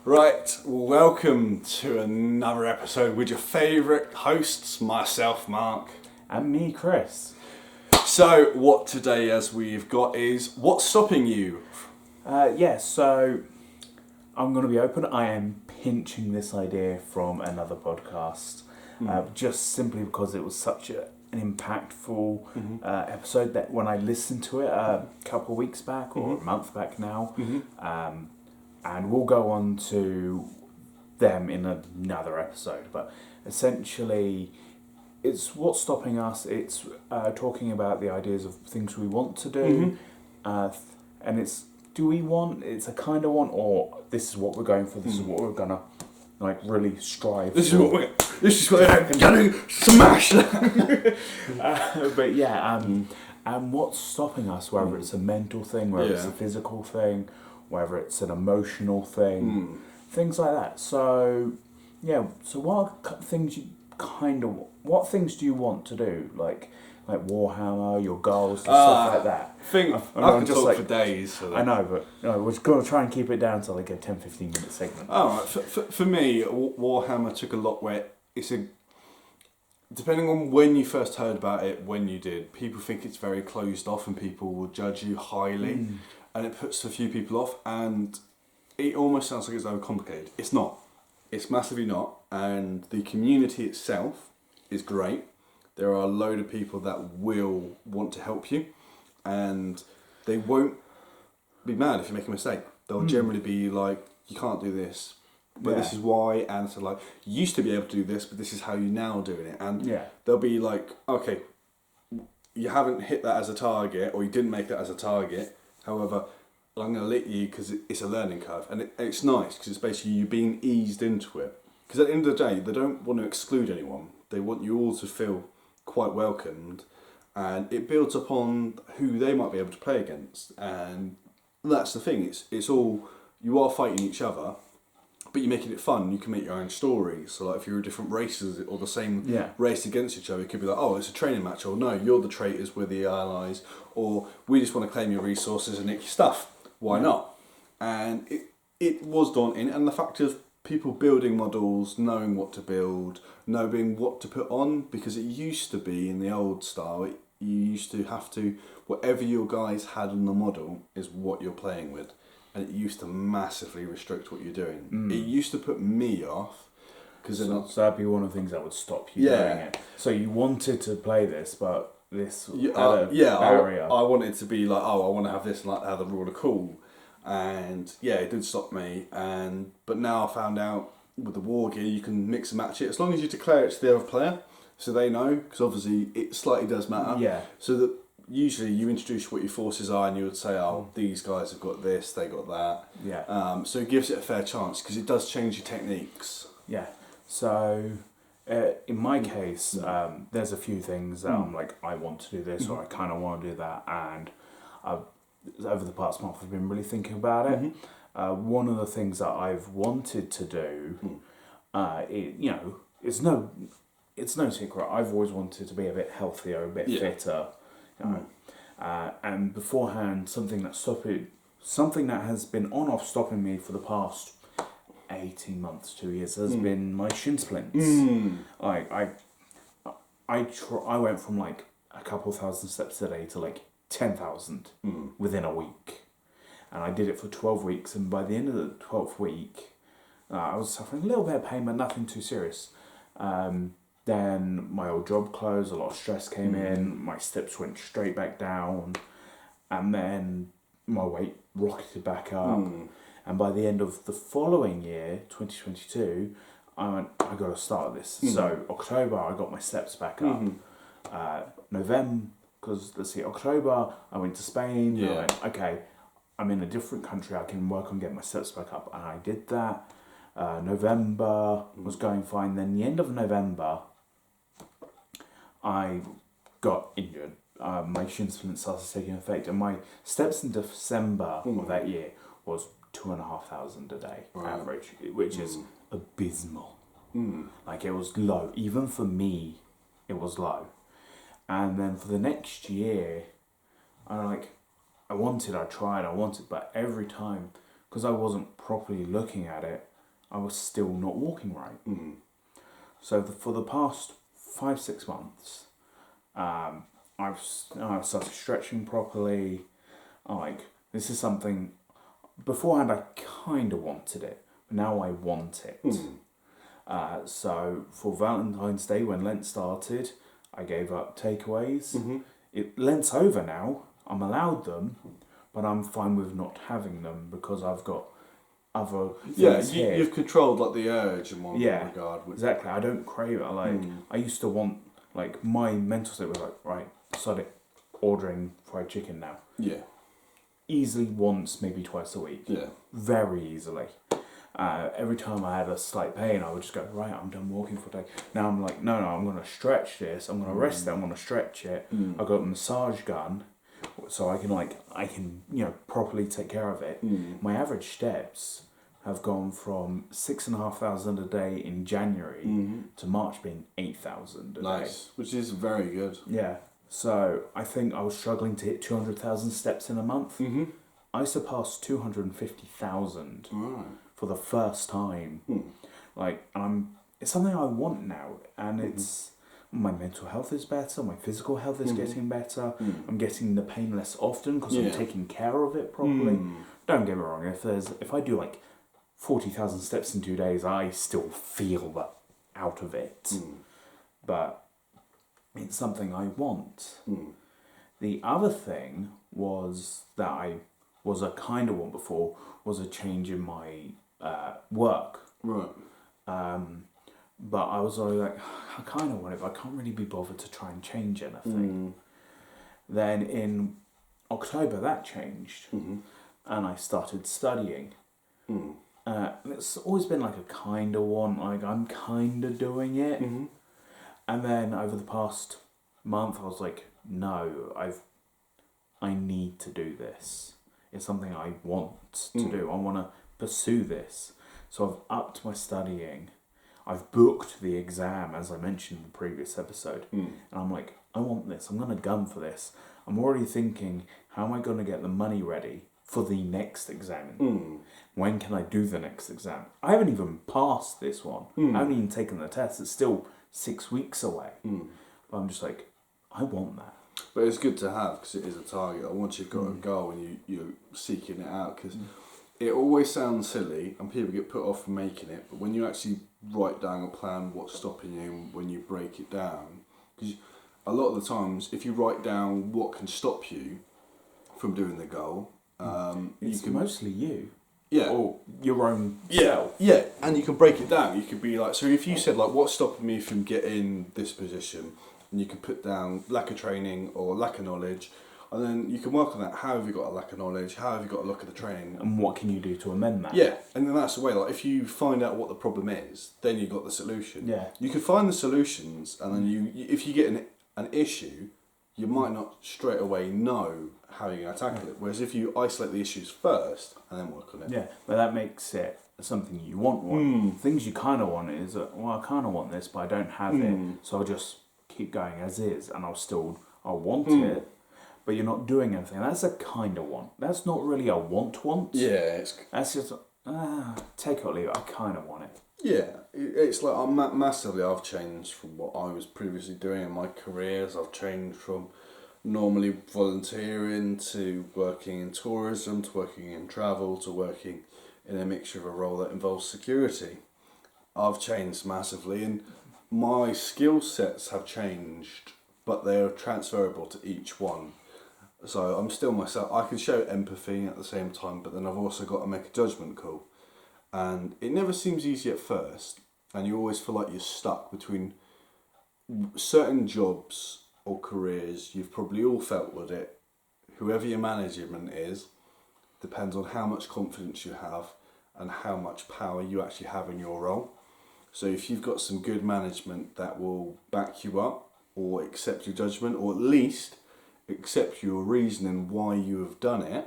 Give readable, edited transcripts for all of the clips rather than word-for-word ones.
Right, welcome to another episode with your favourite hosts, myself, Mark. And me, Chris. So, what today, as we've got, is what's stopping you? So I'm going to be open. I am pinching this idea from another podcast, just simply because it was such an impactful episode that when I listened to it a couple of weeks back or a month back now, and we'll go on to them in another episode. But essentially, it's what's stopping us. It's talking about the ideas of things we want to do, and it's do we want? It's a kind of want, or this is what we're going for. This is what we're gonna really strive. This for. This is what I'm gonna smash. But yeah, and what's stopping us? Whether it's a mental thing, whether it's a physical thing, whether it's an emotional thing, things like that. So yeah. So what things what things do you want to do? Like Warhammer, your goals, and stuff like that. I can talk for days. I know, but we're going to try and keep it down to like a 10-15 minute segment. Alright, for me, Warhammer took a lot where depending on when you first heard about it, when you did, people think it's very closed off and people will judge you highly, and it puts a few people off, and it almost sounds like it's overcomplicated. It's not. It's massively not, and the community itself is great. There are a load of people that will want to help you, and they won't be mad if you make a mistake. They'll generally be like, you can't do this, but this is why, and so you used to be able to do this, but this is how you're now doing it. And they'll be like, okay, you haven't hit that as a target, or you didn't make that as a target, however, I'm going to let you because it's a learning curve. And it's nice because it's basically you being eased into it. Because at the end of the day, they don't want to exclude anyone. They want you all to feel quite welcomed, and it builds upon who they might be able to play against. And that's the thing, it's all, you are fighting each other, but you're making it fun. You can make your own stories. So if you're different races or the same race against each other, it could be like, oh, it's a training match, or no, you're the traitors, we're the allies, or we just want to claim your resources and nick your stuff. Why not? And it was daunting, and the fact of people building models, knowing what to build, knowing what to put on, because it used to be in the old style, you used to have to, whatever your guys had on the model is what you're playing with, and it used to massively restrict what you're doing. It used to put me off, because so that'd be one of the things that would stop you doing it. So you wanted to play this, but this barrier. I wanted to be like, I want to have this and like how the rule are cool. And it did stop me, but now I found out with the war gear you can mix and match it as long as you declare it to the other player, so they know, because obviously it slightly does matter. So that usually you introduce what your forces are, and you would say, these guys have got this, they got that. So it gives it a fair chance because it does change your techniques. So in my case, there's a few things that I'm like, I want to do this, or I kind of want to do that, and over the past month I've been really thinking about it. One of the things that I've wanted to do, it's no secret, I've always wanted to be a bit healthier, a bit fitter, and beforehand something that has been on-off stopping me for the past 18 months, 2 years, has been my shin splints. I went from like a couple thousand steps a day to like 10,000 within a week, and I did it for 12 weeks, and by the end of the 12th week I was suffering a little bit of pain, but nothing too serious. Then my old job closed, a lot of stress came in, my steps went straight back down, and then my weight rocketed back up, and by the end of the following year, 2022, I went, I got to start this. So October I got my steps back up. November, because October I went to Spain. I went, okay, I'm in a different country, I can work on getting my steps back up, and I did that. November was going fine. Then the end of November I got injured. My shin splint started taking effect, and my steps in December of that year was 2,500 a day average, which is abysmal. Like, it was low, even for me it was low. And then for the next year, I tried, but every time, because I wasn't properly looking at it, I was still not walking right. So for the past 5-6 months, I've started stretching properly. This is something, beforehand I kind of wanted it, but now I want it. So for Valentine's Day, when Lent started, I gave up takeaways. Lent's over now, I'm allowed them, but I'm fine with not having them because I've got other things here. You've controlled like the urge in one regard. Exactly, I don't crave it. I used to want, my mental state was right, sod it, ordering fried chicken now. Yeah. Easily once, maybe twice a week. Yeah. Very easily. Every time I had a slight pain, I would just go, right, I'm done walking for a day. Now I'm like, no, I'm going to stretch this. I'm going to rest it. I'm going to stretch it. I've got a massage gun, so I can properly take care of it. My average steps have gone from 6,500 a day in January to March being 8,000 a day. Nice, which is very good. Yeah. So I think I was struggling to hit 200,000 steps in a month. I surpassed 250,000 for the first time. It's something I want now, and it's my mental health is better, my physical health is getting better. I'm getting the pain less often because I'm taking care of it properly. Don't get me wrong, if I do 40,000 steps in 2 days, I still feel that out of it. But it's something I want. The other thing was that I was a kind of want before was a change in my work. Right. But I was always I kind of want it, but I can't really be bothered to try and change anything. Then in October that changed, and I started studying. It's always been a kind of want, I'm kind of doing it. And then over the past month, I was like, no, I need to do this. It's something I want to do. I want to pursue this. So I've upped my studying. I've booked the exam, as I mentioned in the previous episode. And I'm like, I want this. I'm going to gun for this. I'm already thinking, how am I going to get the money ready for the next exam? When can I do the next exam? I haven't even passed this one. I haven't even taken the test. It's still 6 weeks away. But I'm just I want that. But it's good to have because it is a target. Once you've got a goal and you're seeking it out, because it always sounds silly and people get put off from making it, but when you actually write down a plan, what's stopping you, when you break it down, because a lot of the times if you write down what can stop you from doing the goal, it's mostly you. Yeah. Or your own self. Yeah, and you can break it down. You could be so if you said what's stopping me from getting this position, and you can put down lack of training or lack of knowledge, and then you can work on that. How have you got a lack of knowledge? How have you got a lack of the training? And what can you do to amend that? Yeah, and then that's the way. If you find out what the problem is, then you've got the solution. Yeah. You can find the solutions, and then if you get an issue, you might not straight away know how you're going to tackle it. Whereas if you isolate the issues first and then work on it. Yeah, but that makes it something you want. Things you kind of want is, I kind of want this, but I don't have it, so I'll just keep going as is, and I'll want it, but you're not doing anything. That's a kind of want. That's not really a want. Yeah, that's just take it or leave it. I kind of want it. Yeah, it's massively. I've changed from what I was previously doing in my careers. I've changed from normally volunteering to working in tourism, to working in travel, to working in a mixture of a role that involves security. I've changed massively, and my skill sets have changed, but they're transferable to each one. So I'm still myself. I can show empathy at the same time, but then I've also got to make a judgment call. And it never seems easy at first, and you always feel like you're stuck between certain jobs or careers. You've probably all felt with it. Whoever your management is, depends on how much confidence you have and how much power you actually have in your role. So if you've got some good management that will back you up or accept your judgment, or at least accept your reasoning why you have done it,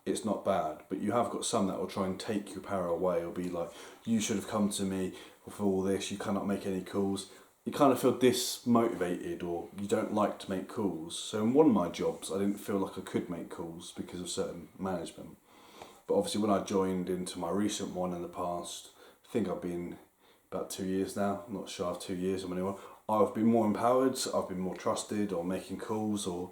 it's not bad. But you have got some that will try and take your power away, or be like, you should have come to me for all this, you cannot make any calls. You kind of feel dismotivated, or you don't like to make calls. So in one of my jobs, I didn't feel like I could make calls because of certain management. But obviously when I joined into my recent one in the past I think I've been about 2 years now, not sure of 2 years or anyone. I've been more empowered, I've been more trusted, or making calls, or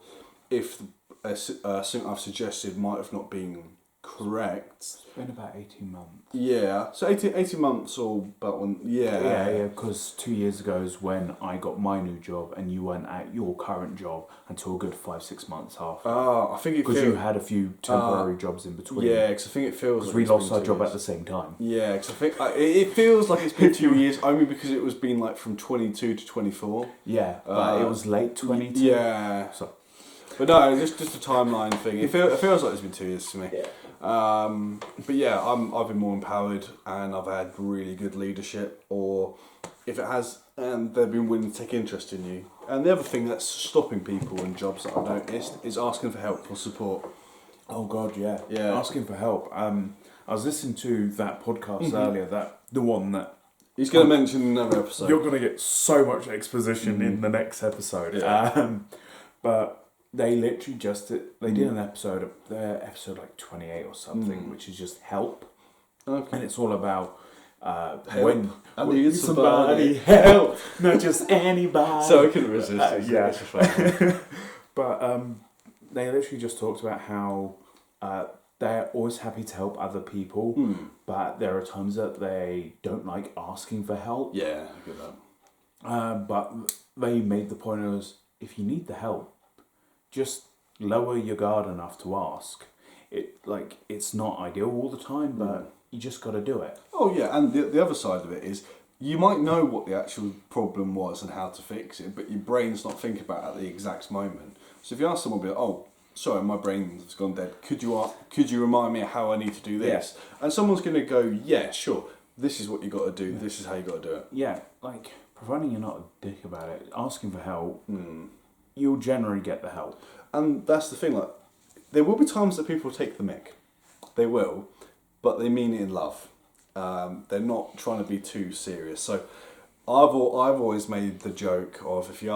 if something I've suggested might have not been correct. It's been about 18 months. Yeah, so 18 months or about one, Yeah, because 2 years ago is when I got my new job and you weren't at your current job until a good 5-6 months after. I think it because you had a few temporary jobs in between. Yeah, because I think it feels like we lost our job at the same time. Yeah, because I think it feels like it's been 2 years, only because it was been like from 22 to 24. Yeah, but it was late 22. Yeah. So. But no, just a timeline thing. It feels like it's been 2 years to me. Yeah. But yeah, I've been more empowered and I've had really good leadership, or if it has, and they've been willing to take interest in you. And the other thing that's stopping people in jobs that I've noticed is asking for help or support. Oh God, yeah. Yeah. Asking for help. I was listening to that podcast earlier, the one that He's going to mention in another episode. you're going to get so much exposition in the next episode. Yeah. But they literally just did an episode like 28 or something, which is just help. Okay. And it's all about Help. I when need somebody help, not just anybody. So I couldn't resist. Yeah. But they literally just talked about how they're always happy to help other people, but there are times that they don't like asking for help. Yeah, I get that. But they made the point was, if you need the help, just lower your guard enough to ask. It's not ideal all the time, but you just got to do it. Oh yeah, and the other side of it is, you might know what the actual problem was and how to fix it, but your brain's not thinking about it at the exact moment. So if you ask someone, be like, "Oh, sorry, my brain's gone dead. Could you remind me how I need to do this?" And someone's going to go, "Yeah, sure. This is what you got to do. This is how you got to do it." Yeah, providing you're not a dick about it, asking for help, you'll generally get the help. And that's the thing. There will be times that people take the mick. They will, but they mean it in love. They're not trying to be too serious. So I've always made the joke of, if you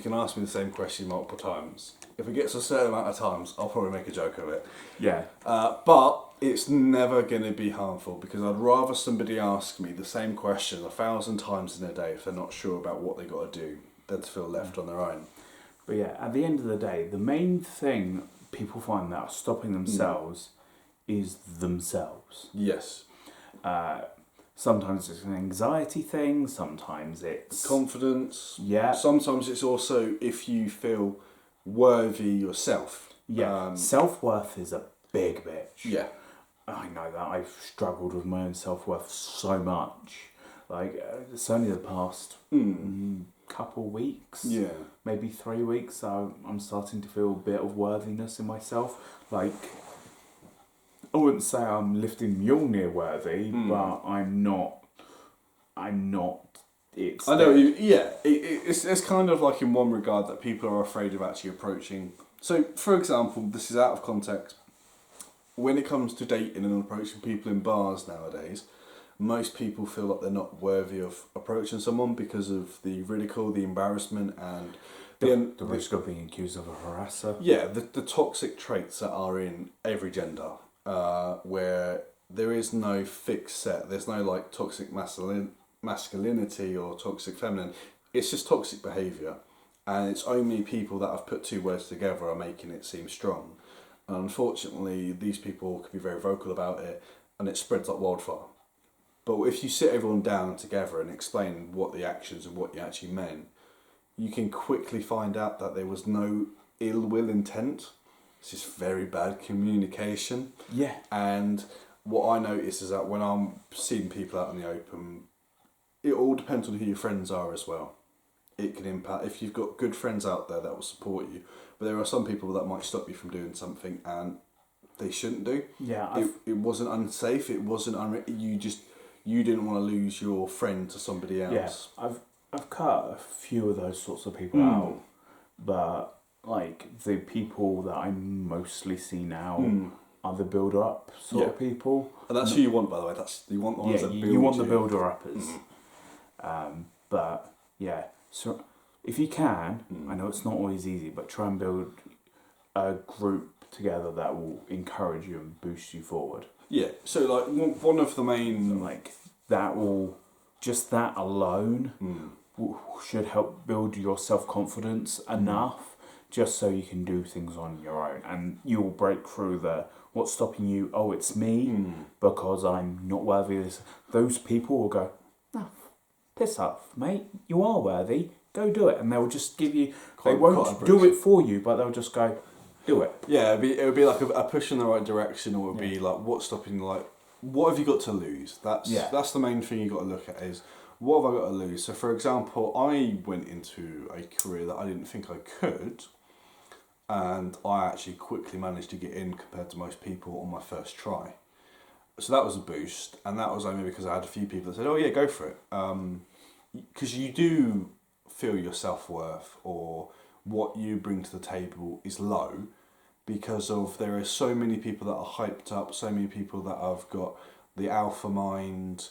can ask me the same question multiple times. If it gets a certain amount of times, I'll probably make a joke of it. Yeah. But it's never going to be harmful, because I'd rather somebody ask me the same question 1,000 times in a day if they're not sure about what they got to do, than to feel left on their own. But yeah, at the end of the day, the main thing people find that are stopping themselves is themselves. Yes. Sometimes it's an anxiety thing, sometimes it's confidence. Yeah. Sometimes it's also if you feel worthy yourself. Yeah. Self-worth is a big bitch. Yeah. I know that. I've struggled with my own self-worth so much. It's only the past couple weeks. Yeah. Maybe 3 weeks, so I'm starting to feel a bit of worthiness in myself. I wouldn't say I'm lifting Mjolnir worthy, but I'm not. I know. It's kind of like in one regard that people are afraid of actually approaching. So, for example, this is out of context. When it comes to dating and approaching people in bars nowadays, most people feel like they're not worthy of approaching someone because of the ridicule, the embarrassment, and the risk of being accused of a harasser. Yeah, the toxic traits that are in every gender, where there is no fixed set. There's no toxic masculinity or toxic feminine. It's just toxic behaviour, and it's only people that have put two words together are making it seem strong. And unfortunately, these people can be very vocal about it, and it spreads like wildfire. But if you sit everyone down together and explain what the actions and what you actually meant, you can quickly find out that there was no ill will intent. It's just very bad communication. Yeah. And what I notice is that when I'm seeing people out in the open, it all depends on who your friends are as well. It can impact, if you've got good friends out there that will support you, but there are some people that might stop you from doing something and they shouldn't do. Yeah. It wasn't unsafe, it wasn't you didn't want to lose your friend to somebody else. Yeah, I've cut a few of those sorts of people out, but the people that I mostly see now are the builder-up sort of people. And that's who you want, by the way. You want the ones that build you. You want the builder-uppers. But yeah, so if you can, I know it's not always easy, but try and build a group together that will encourage you and boost you forward. Yeah, so one of the main just that alone should help build your self-confidence enough just so you can do things on your own, and you'll break through what's stopping you, oh, it's me because I'm not worthy of this. Those people will go, no, piss off, mate, you are worthy, go do it. And they'll just give you, they won't do it for you, but they'll just go, do it. Yeah, it would be like a push in the right direction, or it would be like, what's stopping you, like, what have you got to lose? That's the main thing you got to look at is, what have I got to lose? So for example, I went into a career that I didn't think I could, and I actually quickly managed to get in compared to most people on my first try. So that was a boost, and that was only because I had a few people that said, oh yeah, go for it. Because you do feel your self-worth or what you bring to the table is low, because there are so many people that are hyped up, so many people that have got the alpha mind,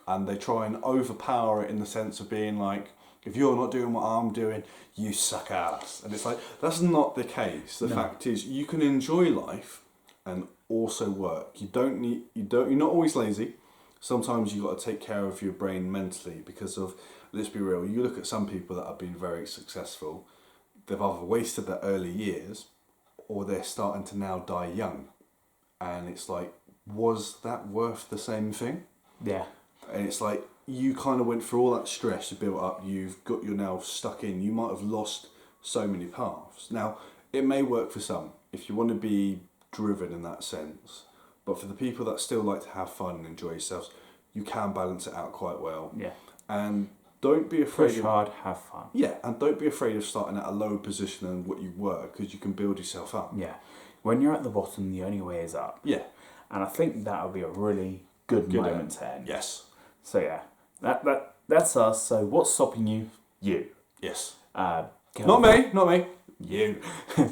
and they try and overpower it in the sense of being like, if you're not doing what I'm doing, you suck ass. And it's like, that's not the case. The fact is, you can enjoy life and also work. You're not always lazy. Sometimes you've got to take care of your brain mentally because of, let's be real, you look at some people that have been very successful, they've either wasted their early years or they're starting to now die young. And it's like, was that worth the same thing? Yeah. And it's like, you kind of went through all that stress to build up, you're now stuck in, you might have lost so many paths. Now, it may work for some, if you want to be driven in that sense, but for the people that still like to have fun and enjoy yourselves, you can balance it out quite well. Yeah. And don't be afraid Push hard, have fun. Yeah, and don't be afraid of starting at a lower position than what you were, because you can build yourself up. Yeah. When you're at the bottom, the only way is up. Yeah. And I think that'll be a really good moment to end. Yes. So yeah, that's us. So what's stopping you? You. Yes. Not me. You.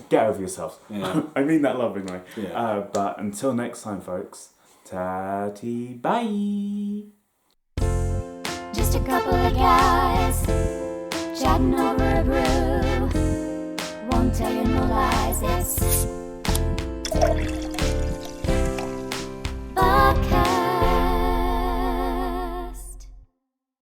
Get over yourselves. Yeah. I mean that lovingly. Yeah. But until next time, folks. Tatty bye. Just a couple of guys chatting over a brew. Won't tell you no lies. It's